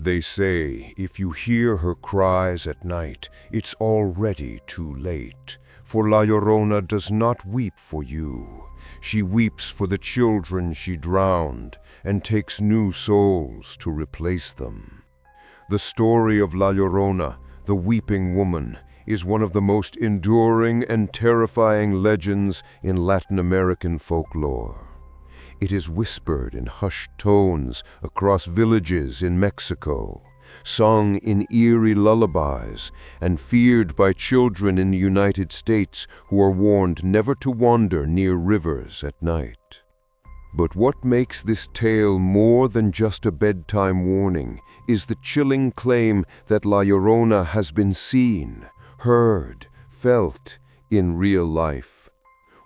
They say if you hear her cries at night, it's already too late. For La Llorona does not weep for you. She weeps for the children she drowned and takes new souls to replace them. The story of La Llorona, the weeping woman, is one of the most enduring and terrifying legends in Latin American folklore. It is whispered in hushed tones across villages in Mexico, sung in eerie lullabies, and feared by children in the United States who are warned never to wander near rivers at night. But what makes this tale more than just a bedtime warning is the chilling claim that La Llorona has been seen, heard, felt in real life.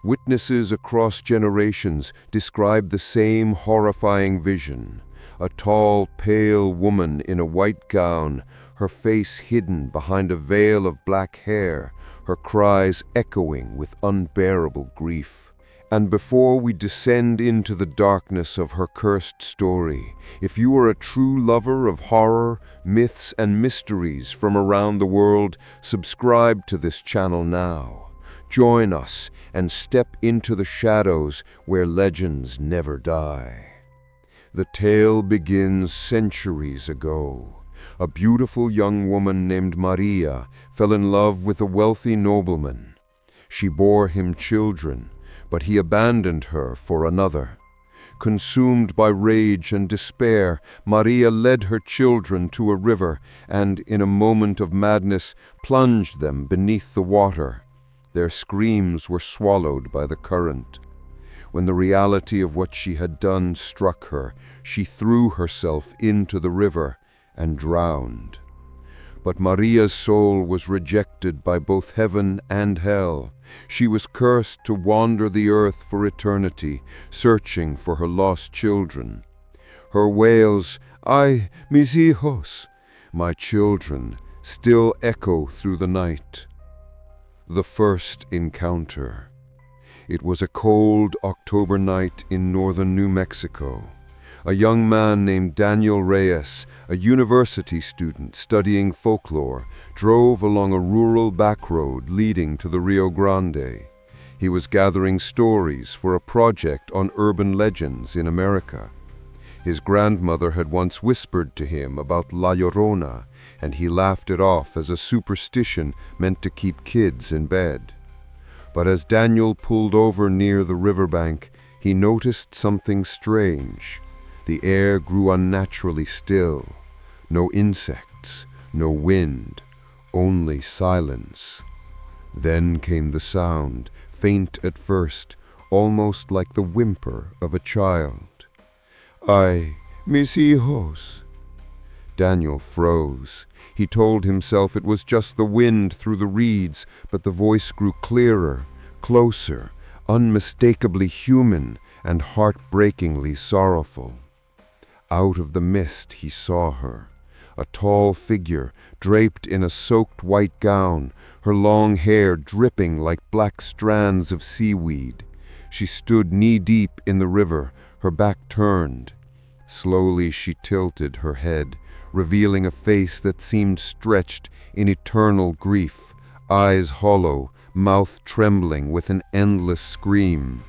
Witnesses across generations describe the same horrifying vision. A tall, pale woman in a white gown, her face hidden behind a veil of black hair, her cries echoing with unbearable grief. And before we descend into the darkness of her cursed story, if you are a true lover of horror, myths, and mysteries from around the world, subscribe to this channel now. Join us and step into the shadows where legends never die. The tale begins centuries ago. A beautiful young woman named Maria fell in love with a wealthy nobleman. She bore him children, but he abandoned her for another. Consumed by rage and despair, Maria led her children to a river and, in a moment of madness, plunged them beneath the water. Their screams were swallowed by the current. When the reality of what she had done struck her, she threw herself into the river and drowned. But Maria's soul was rejected by both heaven and hell. She was cursed to wander the earth for eternity, searching for her lost children. Her wails, "Ay, mis hijos," my children, still echo through the night. The first encounter. It was a cold October night in northern New Mexico. A young man named Daniel Reyes, a university student studying folklore, drove along a rural back road leading to the Rio Grande. He was gathering stories for a project on urban legends in America. His grandmother had once whispered to him about La Llorona, and he laughed it off as a superstition meant to keep kids in bed. But as Daniel pulled over near the riverbank, he noticed something strange. The air grew unnaturally still. No insects, no wind, only silence. Then came the sound, faint at first, almost like the whimper of a child. "Ay, mis hijos." Daniel froze. He told himself it was just the wind through the reeds, but the voice grew clearer, closer, unmistakably human and heartbreakingly sorrowful. Out of the mist he saw her, a tall figure draped in a soaked white gown, her long hair dripping like black strands of seaweed. She stood knee-deep in the river, her back turned. Slowly she tilted her head, revealing a face that seemed stretched in eternal grief, eyes hollow, mouth trembling with an endless scream.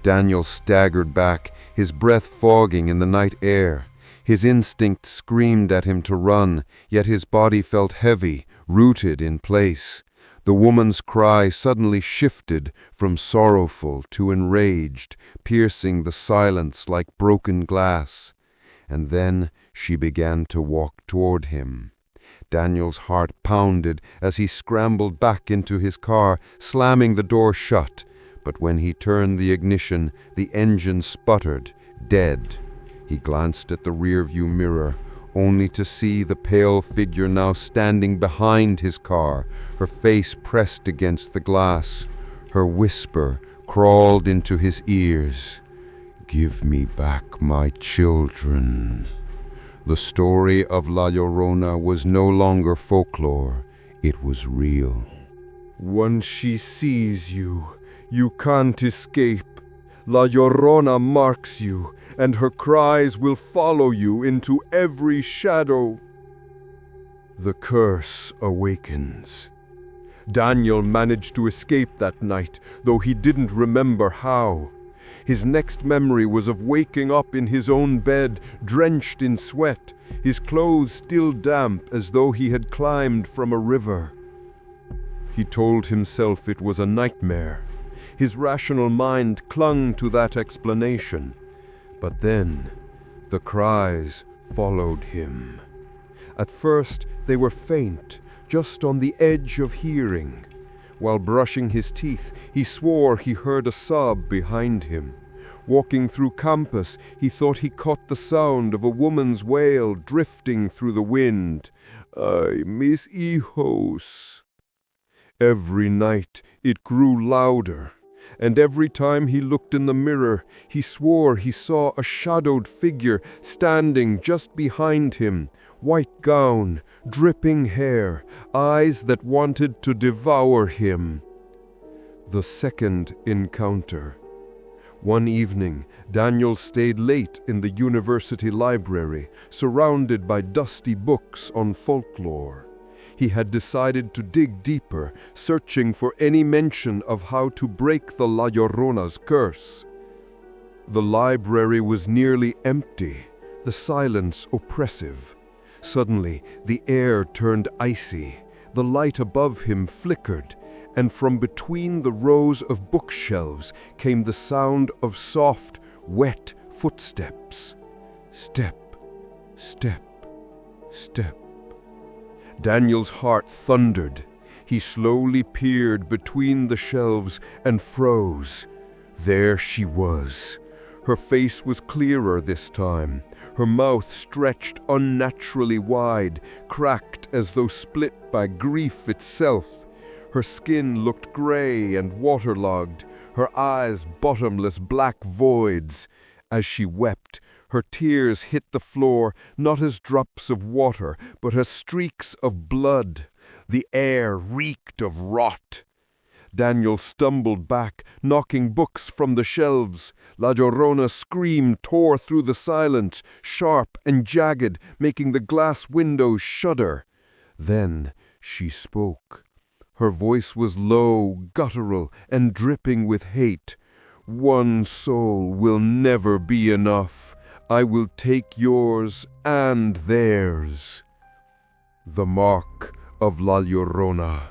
Daniel staggered back, his breath fogging in the night air. His instinct screamed at him to run, yet his body felt heavy, rooted in place. The woman's cry suddenly shifted from sorrowful to enraged, piercing the silence like broken glass. And then she began to walk toward him. Daniel's heart pounded as he scrambled back into his car, slamming the door shut. But when he turned the ignition, the engine sputtered, dead. He glanced at the rearview mirror, only to see the pale figure now standing behind his car, her face pressed against the glass. Her whisper crawled into his ears. "Give me back my children." The story of La Llorona was no longer folklore, it was real. Once she sees you, you can't escape. La Llorona marks you, and her cries will follow you into every shadow. The curse awakens. Daniel managed to escape that night, though he didn't remember how. His next memory was of waking up in his own bed, drenched in sweat, his clothes still damp as though he had climbed from a river. He told himself it was a nightmare. His rational mind clung to that explanation. But then, the cries followed him. At first, they were faint, just on the edge of hearing. While brushing his teeth, he swore he heard a sob behind him. Walking through campus, he thought he caught the sound of a woman's wail drifting through the wind. "Ay, mis hijos." Every night it grew louder, and every time he looked in the mirror, he swore he saw a shadowed figure standing just behind him, white gown, dripping hair, eyes that wanted to devour him. The second encounter. One evening, Daniel stayed late in the university library, surrounded by dusty books on folklore. He had decided to dig deeper, searching for any mention of how to break the La Llorona's curse. The library was nearly empty, the silence oppressive. Suddenly, the air turned icy, the light above him flickered, and from between the rows of bookshelves came the sound of soft, wet footsteps. Step, step, step. Daniel's heart thundered. He slowly peered between the shelves and froze. There she was. Her face was clearer this time. Her mouth stretched unnaturally wide, cracked as though split by grief itself. Her skin looked gray and waterlogged, her eyes bottomless black voids. As she wept, her tears hit the floor not as drops of water, but as streaks of blood. The air reeked of rot. Daniel stumbled back, knocking books from the shelves. La Llorona's scream tore through the silence, sharp and jagged, making the glass windows shudder. Then she spoke. Her voice was low, guttural, and dripping with hate. "One soul will never be enough. I will take yours and theirs." The mark of La Llorona.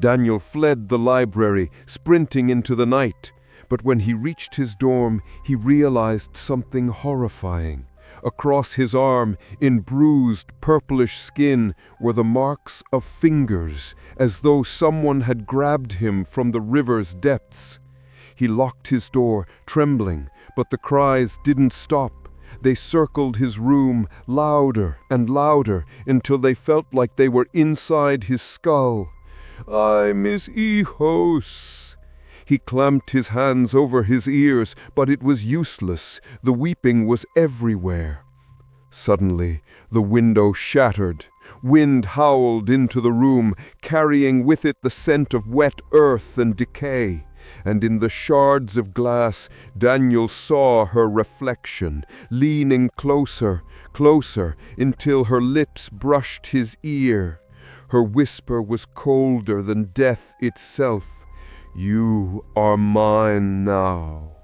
Daniel fled the library, sprinting into the night. But when he reached his dorm, he realized something horrifying. Across his arm, in bruised, purplish skin, were the marks of fingers, as though someone had grabbed him from the river's depths. He locked his door, trembling, but the cries didn't stop. They circled his room, louder and louder, until they felt like they were inside his skull. "Ay, mis hijos." He clamped his hands over his ears, but it was useless. The weeping was everywhere. Suddenly, the window shattered. Wind howled into the room, carrying with it the scent of wet earth and decay. And in the shards of glass, Daniel saw her reflection, leaning closer, closer, until her lips brushed his ear. Her whisper was colder than death itself. "You are mine now."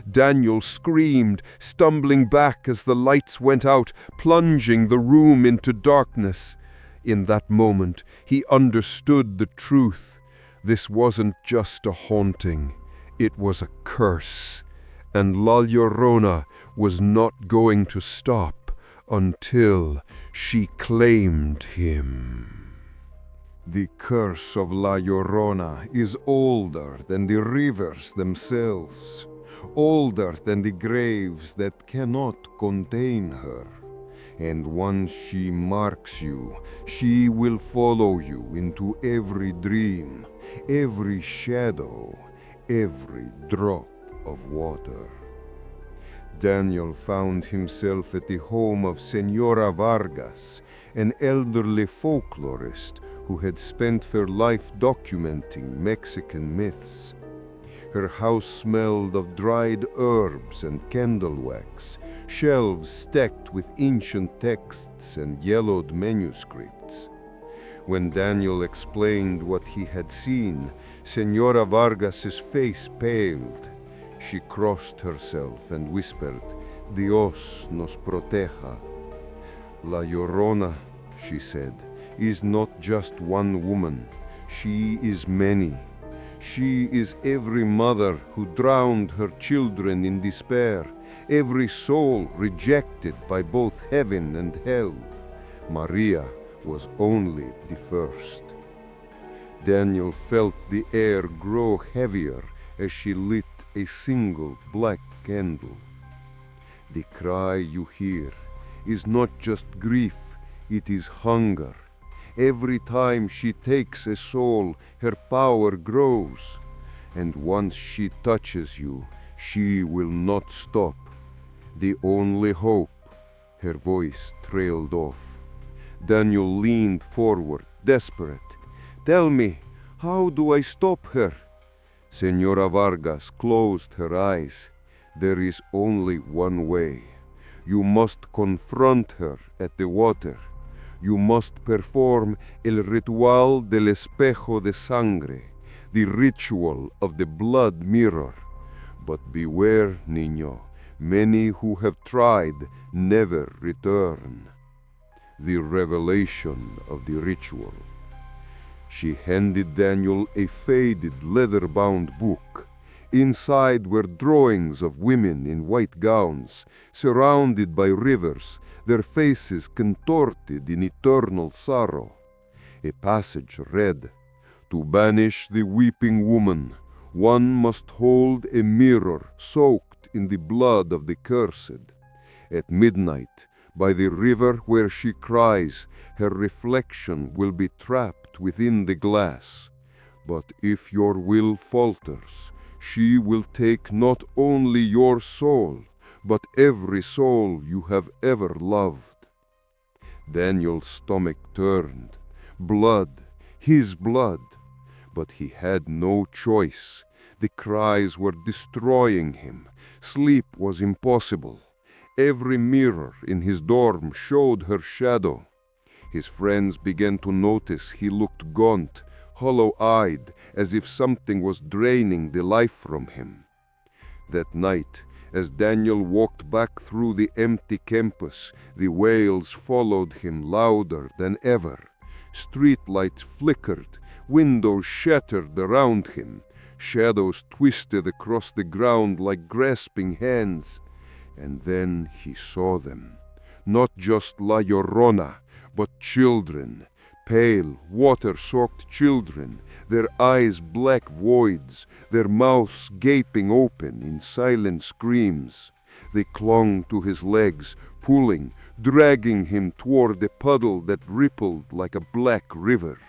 Daniel screamed, stumbling back as the lights went out, plunging the room into darkness. In that moment, he understood the truth. This wasn't just a haunting, it was a curse. And La Llorona was not going to stop until she claimed him. The curse of La Llorona is older than the rivers themselves, older than the graves that cannot contain her. And once she marks you, she will follow you into every dream, every shadow, every drop of water. Daniel found himself at the home of Señora Vargas, an elderly folklorist who had spent her life documenting Mexican myths. Her house smelled of dried herbs and candle wax, shelves stacked with ancient texts and yellowed manuscripts. When Daniel explained what he had seen, Senora Vargas's face paled. She crossed herself and whispered, "Dios nos proteja." La Llorona, she said, is not just one woman. She is many. She is every mother who drowned her children in despair, every soul rejected by both heaven and hell. Maria was only the first. Daniel felt the air grow heavier as she lit a single black candle. The cry you hear is not just grief, it is hunger. Every time she takes a soul, her power grows. And once she touches you, she will not stop. The only hope. Her voice trailed off. Daniel leaned forward, desperate. "Tell me, how do I stop her?" Senora Vargas closed her eyes. "There is only one way. You must confront her at the water. You must perform el ritual del espejo de sangre, the ritual of the blood mirror. But beware, niño, many who have tried never return." The revelation of the ritual. She handed Daniel a faded leather-bound book. Inside were drawings of women in white gowns, surrounded by rivers, their faces contorted in eternal sorrow. A passage read, "To banish the weeping woman, one must hold a mirror soaked in the blood of the cursed. At midnight, by the river where she cries, her reflection will be trapped within the glass. But if your will falters, she will take not only your soul, but every soul you have ever loved." Daniel's stomach turned. Blood, his blood. But he had no choice. The cries were destroying him. Sleep was impossible. Every mirror in his dorm showed her shadow. His friends began to notice he looked gaunt, hollow-eyed, as if something was draining the life from him. That night, as Daniel walked back through the empty campus, the wails followed him louder than ever. Streetlights flickered, windows shattered around him, shadows twisted across the ground like grasping hands. And then he saw them, not just La Llorona, but children, pale, water-soaked children, their eyes black voids, their mouths gaping open in silent screams. They clung to his legs, pulling, dragging him toward a puddle that rippled like a black river.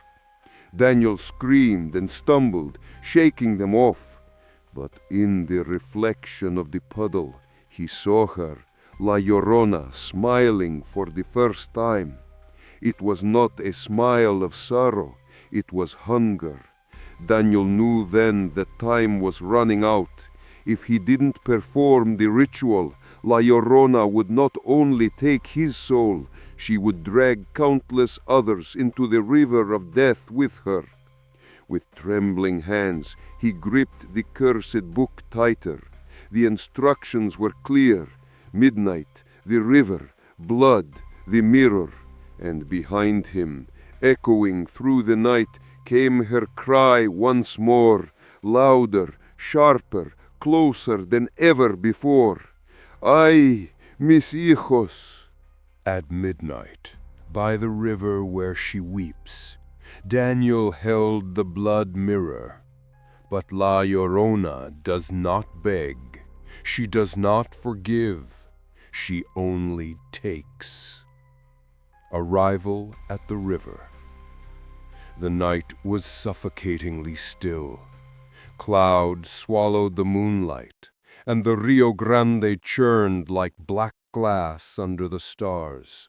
Daniel screamed and stumbled, shaking them off. But in the reflection of the puddle, he saw her, La Llorona, smiling for the first time. It was not a smile of sorrow, it was hunger. Daniel knew then that time was running out. If he didn't perform the ritual, La Llorona would not only take his soul, she would drag countless others into the river of death with her. With trembling hands, he gripped the cursed book tighter. The instructions were clear: midnight, the river, blood, the mirror. And behind him, echoing through the night, came her cry once more, louder, sharper, closer than ever before. "Ay, mis hijos!" At midnight, by the river where she weeps, Daniel held the blood mirror. But La Llorona does not beg. She does not forgive. She only takes. Arrival at the river. The night was suffocatingly still. Clouds swallowed the moonlight, and the Rio Grande churned like black glass under the stars.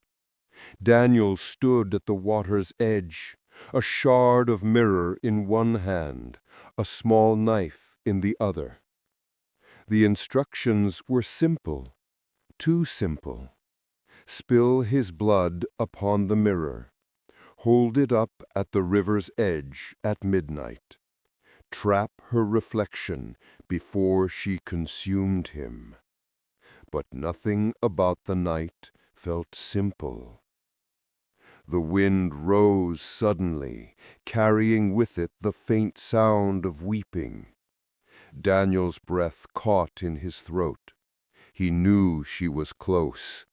Daniel stood at the water's edge, a shard of mirror in one hand, a small knife in the other. The instructions were simple, too simple. Spill his blood upon the mirror. Hold it up at the river's edge at midnight. Trap her reflection before she consumed him. But nothing about the night felt simple. The wind rose suddenly, carrying with it the faint sound of weeping. Daniel's breath caught in his throat. He knew she was close.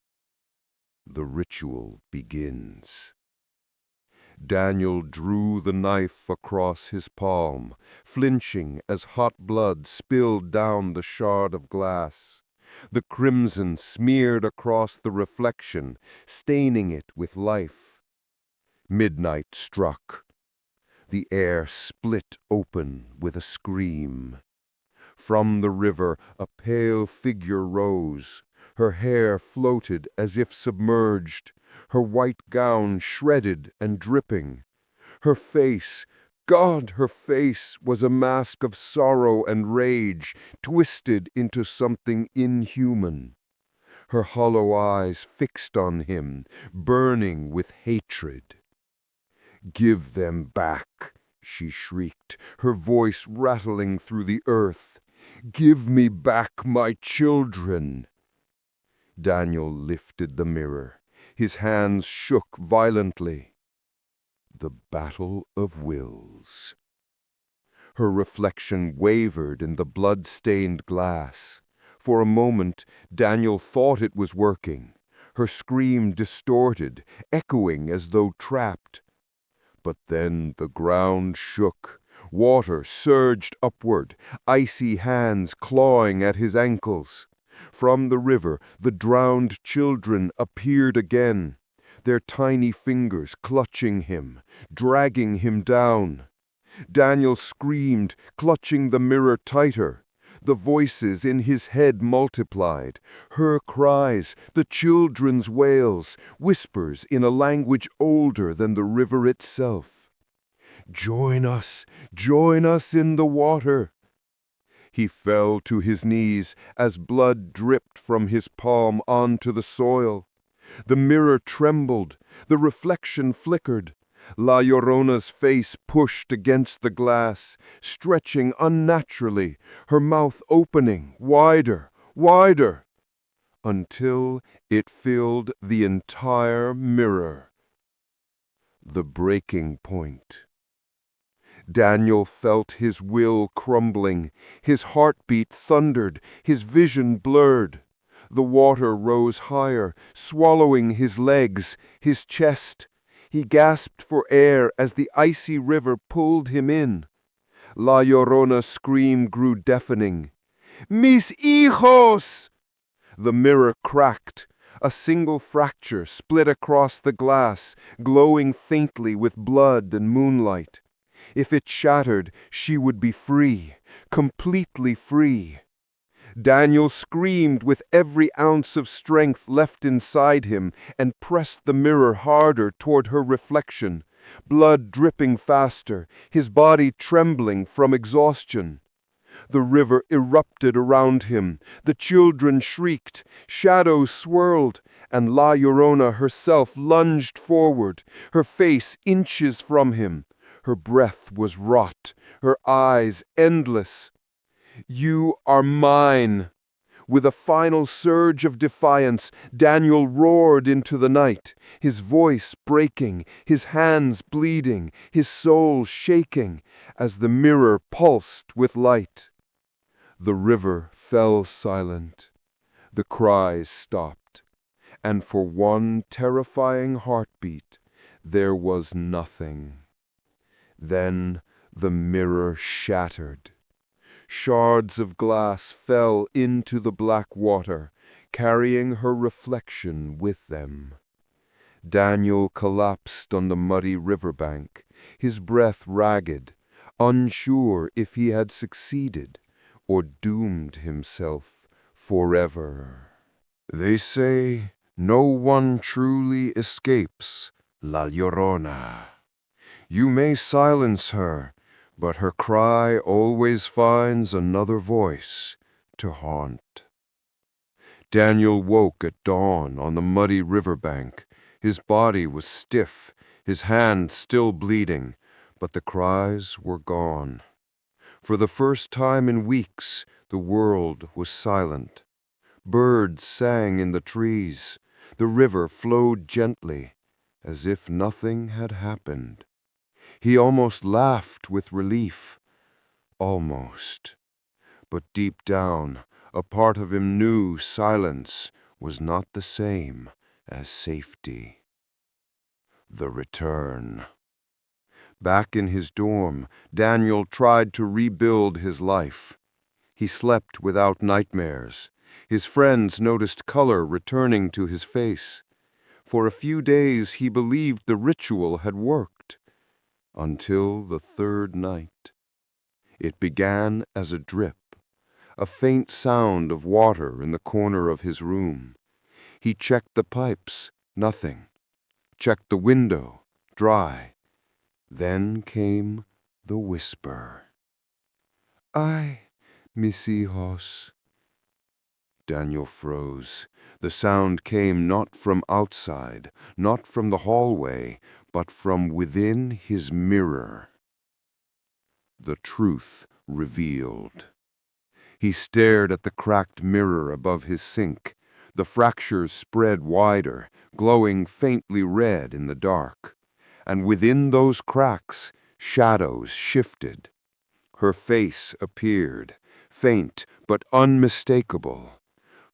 The ritual begins. Daniel drew the knife across his palm, flinching as hot blood spilled down the shard of glass. The crimson smeared across the reflection, staining it with life. Midnight struck. The air split open with a scream. From the river a pale figure rose. Her hair floated as if submerged, her white gown shredded and dripping. Her face, God, her face was a mask of sorrow and rage, twisted into something inhuman. Her hollow eyes fixed on him, burning with hatred. "Give them back," she shrieked, her voice rattling through the earth. "Give me back my children." Daniel lifted the mirror. His hands shook violently. The battle of wills. Her reflection wavered in the blood-stained glass. For a moment, Daniel thought it was working. Her scream distorted, echoing as though trapped. But then the ground shook. Water surged upward, icy hands clawing at his ankles. From the river, the drowned children appeared again, their tiny fingers clutching him, dragging him down. Daniel screamed, clutching the mirror tighter. The voices in his head multiplied. Her cries, the children's wails, whispers in a language older than the river itself. Join us in the water." He fell to his knees as blood dripped from his palm onto the soil. The mirror trembled, the reflection flickered. La Llorona's face pushed against the glass, stretching unnaturally, her mouth opening wider, wider, until it filled the entire mirror. The breaking point. Daniel felt his will crumbling. His heartbeat thundered, his vision blurred. The water rose higher, swallowing his legs, his chest. He gasped for air as the icy river pulled him in. La Llorona's scream grew deafening. "Mis hijos!" The mirror cracked. A single fracture split across the glass, glowing faintly with blood and moonlight. If it shattered, she would be free, completely free. Daniel screamed with every ounce of strength left inside him and pressed the mirror harder toward her reflection, blood dripping faster, his body trembling from exhaustion. The river erupted around him, the children shrieked, shadows swirled, and La Llorona herself lunged forward, her face inches from him. Her breath was wrought, her eyes endless. "You are mine." With a final surge of defiance, Daniel roared into the night, his voice breaking, his hands bleeding, his soul shaking, as the mirror pulsed with light. The river fell silent. The cries stopped, and for one terrifying heartbeat, there was nothing. Then the mirror shattered. Shards of glass fell into the black water, carrying her reflection with them. Daniel collapsed on the muddy riverbank, his breath ragged, unsure if he had succeeded or doomed himself forever. They say no one truly escapes La Llorona. You may silence her, But her cry always finds another voice to haunt. Daniel woke at dawn on the muddy riverbank. His body was stiff, his hand still bleeding, but the cries were gone. For the first time in weeks, the world was silent. Birds sang in the trees. The river flowed gently, as if nothing had happened. He almost laughed with relief. Almost. But deep down, a part of him knew silence was not the same as safety. The return. Back in his dorm, Daniel tried to rebuild his life. He slept without nightmares. His friends noticed color returning to his face. For a few days he believed the ritual had worked. Until the third night. It began as a drip, a faint sound of water in the corner of his room. He checked the pipes, nothing. Checked the window, dry. Then came the whisper. "Ay, mis hijos." Daniel froze. The sound came not from outside, not from the hallway, but from within his mirror. The truth revealed. He stared at the cracked mirror above his sink. The fractures spread wider, glowing faintly red in the dark. And within those cracks, shadows shifted. Her face appeared, faint but unmistakable.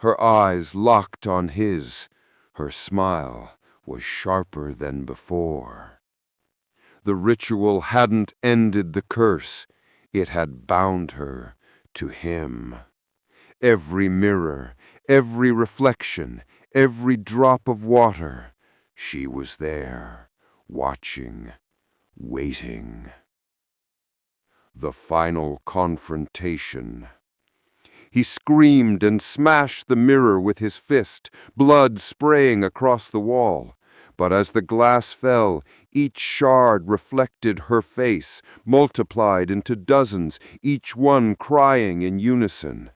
Her eyes locked on his. Her smile was sharper than before. The ritual hadn't ended the curse. It had bound her to him. Every mirror, every reflection, every drop of water, she was there, watching, waiting. The final confrontation. He screamed and smashed the mirror with his fist, blood spraying across the wall. But as the glass fell, each shard reflected her face, multiplied into dozens, each one crying in unison.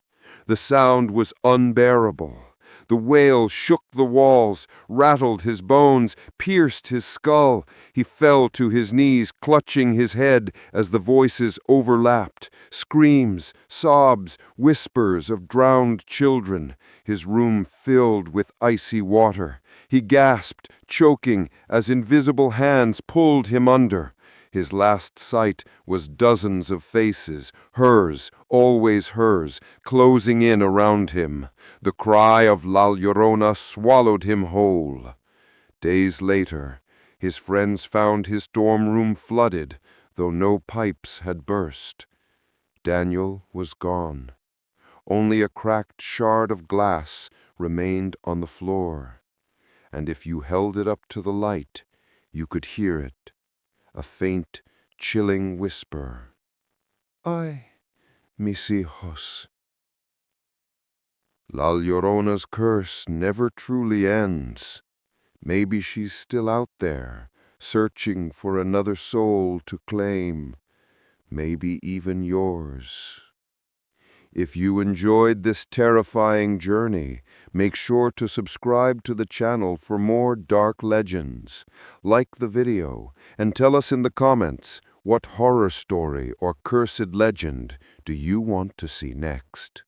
The sound was unbearable. The wail shook the walls, rattled his bones, pierced his skull. He fell to his knees, clutching his head as the voices overlapped. Screams, sobs, whispers of drowned children. His room filled with icy water. He gasped, choking, as invisible hands pulled him under. His last sight was dozens of faces, hers, always hers, closing in around him. The cry of La Llorona swallowed him whole. Days later, his friends found his dorm room flooded, though no pipes had burst. Daniel was gone. Only a cracked shard of glass remained on the floor. And if you held it up to the light, you could hear it. A faint, chilling whisper. "Ay, mis hijos." La Llorona's curse never truly ends. Maybe she's still out there, searching for another soul to claim. Maybe even yours. If you enjoyed this terrifying journey, make sure to subscribe to the channel for more dark legends. Like the video and tell us in the comments what horror story or cursed legend do you want to see next.